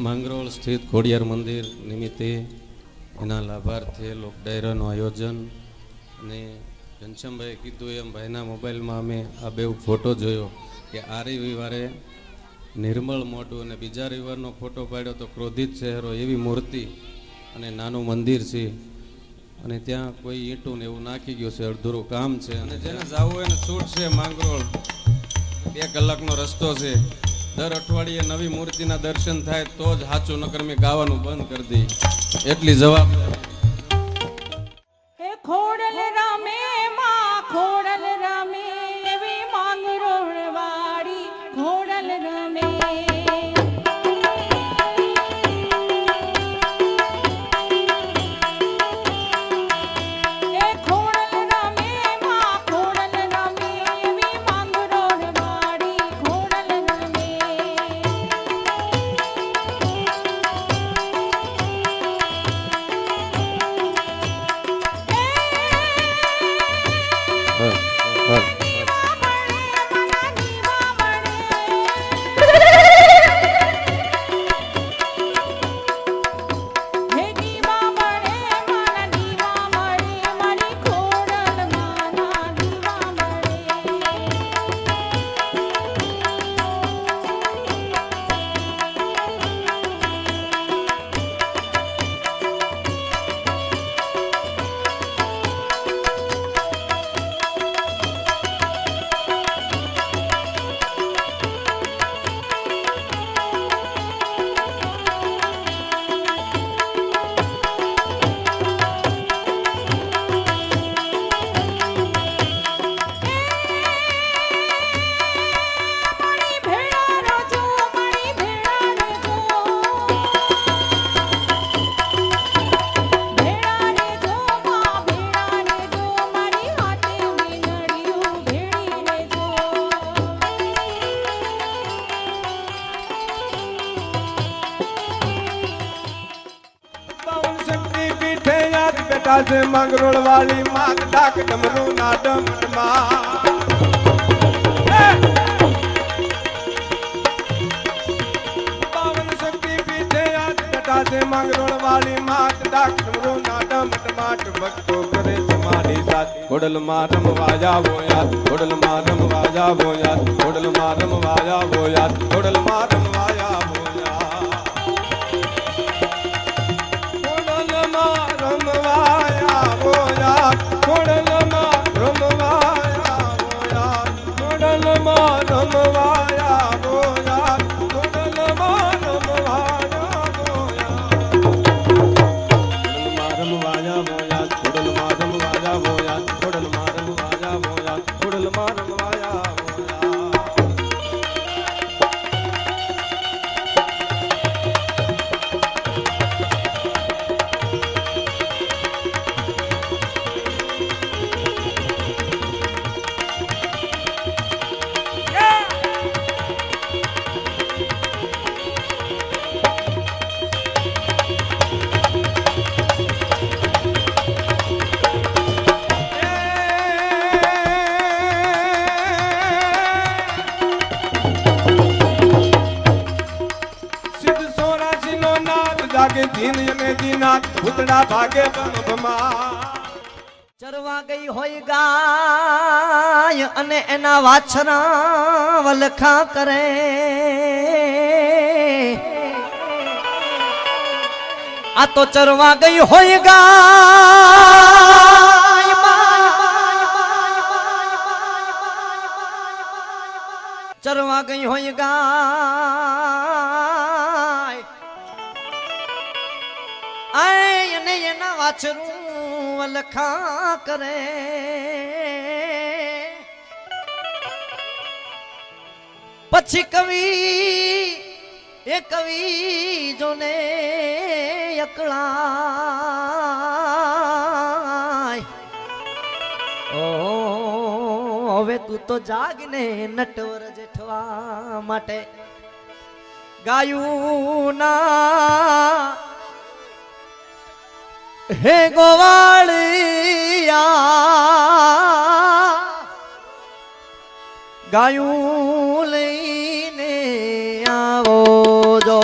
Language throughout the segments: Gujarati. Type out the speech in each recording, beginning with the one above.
માંગરોળ સ્થિત ખોડિયાર મંદિર નિમિત્તે એના લાભાર્થે લોક ડાયરાનું આયોજન અને ઘનશ્યામભાઈએ કીધું એમ ભાઈના મોબાઈલમાં અમે આ બે ફોટો જોયો કે આ રવિવારે નિર્મળ મોઢું અને બીજા રવિવારનો ફોટો પાડ્યો તો ક્રોધિત ચહેરો એવી મૂર્તિ અને નાનું મંદિર છે અને ત્યાં કોઈ ઈંટું ને એવું નાખી ગયું છે, અડધૂરું કામ છે અને જેને જવું હોય એને છૂટ છે. માંગરોળ 2 કલાકનો રસ્તો છે. દર અઠવાડિયે નવી મૂર્તિના દર્શન થાય તો જ સાચું, નકર મેં ગાવાનું બંધ કરી દઈ એટલી જવાબદારી. હે ખોડલ રામે માં ખોડલ રામે એવી માંગરોળ વાળી ખોડલ રામે. से मंगरोल वाली मात डाक डमरू ना डमडमा पावन शक्ति पीछे आज बेटा से मंगरोल वाली मात डाक डमरू ना डमडमाट भक्तो करे तुम्हारी साथ घोड़ल मारम वाजा वो याद घोड़ल मारम वाजा वो याद घोड़ल मारम वाजा वो याद घोड़ल मारम वाजा वो ચરવા ગઈ હોય ગાય અને એના વાછરા વલખા કરે, આ તો ચરવા ગઈ હોય ગાય ચરવા ગઈ હોય ગાય અને એના વાછરું વલખા કરે. પછી કવિ જોને અકળાય, ઓ હવે તું તો જાગને નટવર જેઠવા માટે ગાયું ના હે ગોવાળિયા ગાયું લઈને આવો જો.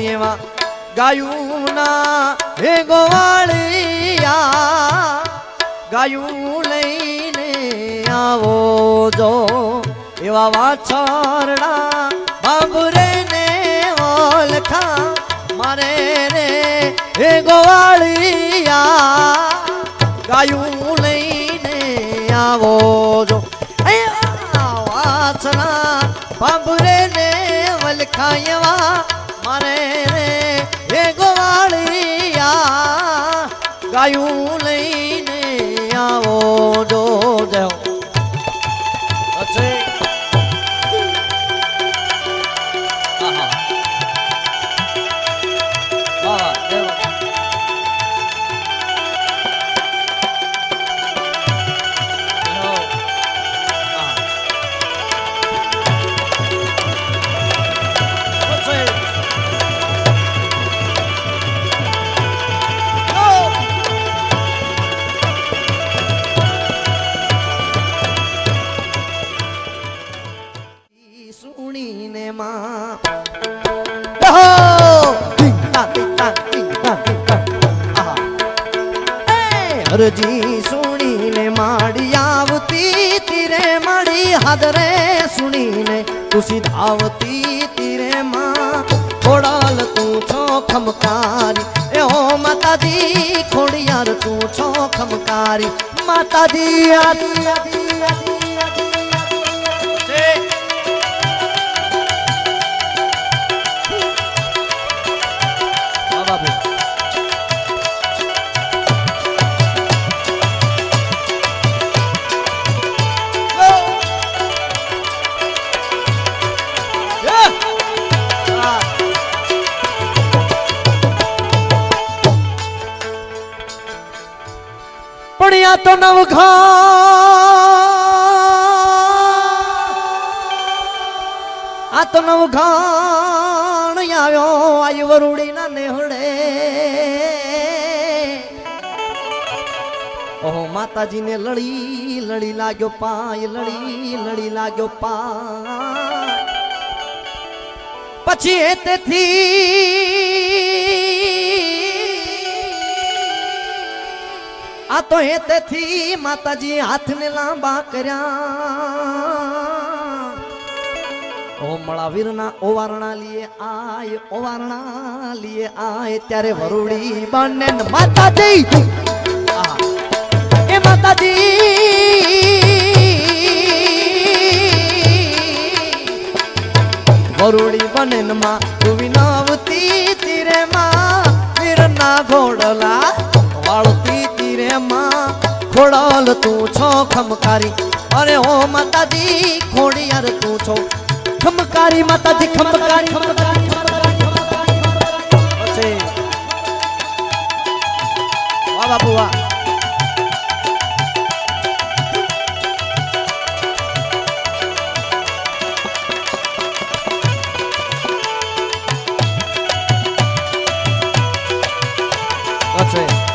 એવા ગાયું ના હે ગોવાળિયા ગાયું લઈને આવો જો એવા વાછરડા બાબુરે ને ઓલખા મારે રે હે ગોવાળિયા ગાયું લઈને આવો જો વાછરા બાબુરે ને ઓલખા એવા મારે રે હે ગોવાળિયા ગાયું લઈને આવો જો જય અચ્છે સુણીને માં હરજી સુણીને માડી આવતી તીરે માડી હાદરે સુણીને તું સીધાવતી તીરે માં ખોડાલ તું છો ખમકારી એ હો માતાજી ખોડિયાર તું છો ખમકારી માતાજી આદી આદી આદી પડ્યા તો નવઘા આ તો નવઘાણ આવ્યો આયુ વરુડી ના નેહડે ઓહો માતાજી ને લડી લડી લાગ્યો પાય લડી લડી લાગ્યો પાય પછી આ તો હેતેથી માતાજી હાથને લાંબા કર્યા ઓ મળાવીરના ઓવારણા લીએ આય ત્યારે વરુડી બને માતાજી એ માતાજી વરુડી બને માં તું વિનાવતી તીરે માં વીરના ઘોડલા વાળતી તીરે માં ખોડાલ તું છો ખમકારી અરે ઓ માતાજી ખોડિયાર તું છો ખમકારી માતાજી ખમકારી ખમકારી પછી વાહ બાપુ વાહ પછી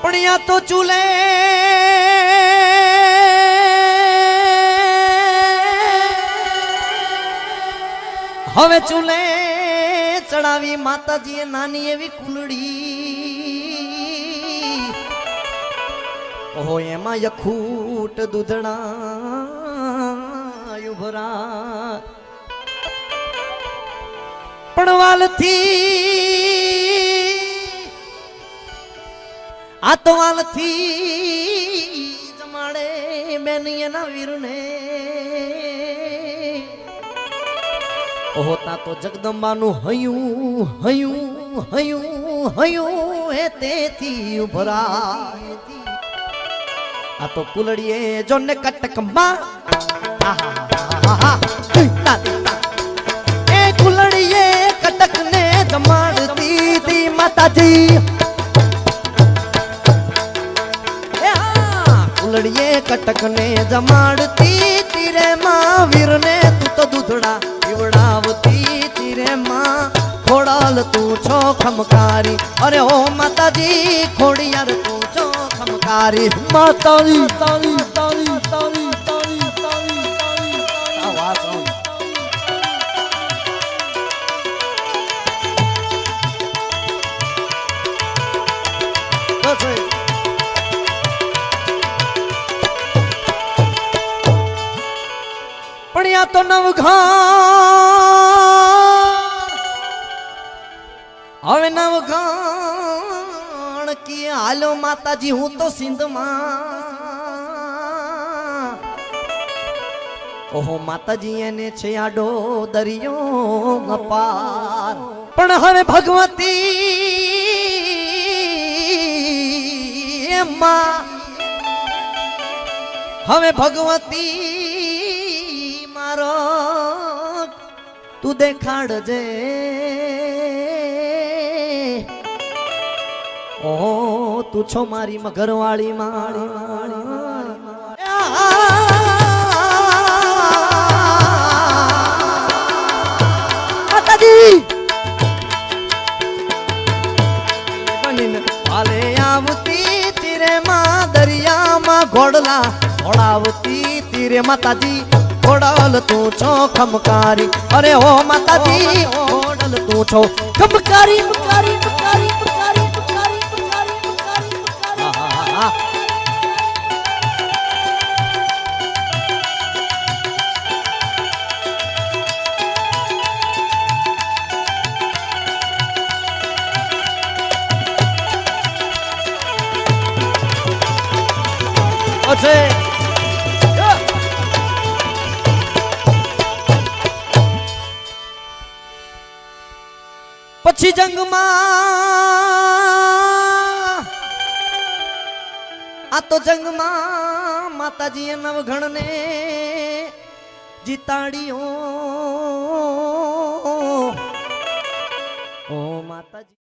પડ્યા તો ચૂલે હવે ચૂલે ચડાવી માતાજીએ નાની એવી કુલડી ઓહો એમાં યખૂટ દૂધણા ઉભરા પડવાલથી આ તો વાલથી જમાડે બેન એના વીરને ઓહો તા તો જગદંબાનું હયું હયું હયું હયું હે તેથી ઉભરા આ તો કુલડીએ જોને કટકમાં એ કુલડીએ કટકને જમાડતી તી માતાજી કુલડીએ કટકને જમાડતી તીરે માં વીરને તું તો દૂધડા પીવડાવતી તીરે માં ખોડાલ તું છો ખમકારી અરે ઓ માતાજી ખોડિયાર તું છો ખમકારી માતાજી તાલી તાલી તાલી તાલી આ તો નવઘણ હવે નવઘણ કે હાલો માતાજી હું તો સિંધમાં ઓહો માતાજી એને છે આડો દરિયો અપાર પણ હવે ભગવતી માં હવે ભગવતી મારો તું દેખાડજે ઓ તું છો મારી મગરવાળી માતાજી બનીને હાલે આવતી તીરે માં દરિયામાં ઘોડલા ઘોડાવતી તીરે માતાજી ઘોડલ તું છો ખમકારી અરે ઓ માતાજી ઘોડલ તું છો ખમકારી મુકારી મુકારી મુકારી મુકારી મુકારી મુકારી મુકારી અજય પછી જંગમાં આ તો જંગમાં માતાજી એ નવઘણ ને જીતાડ્યો ઓ માતાજી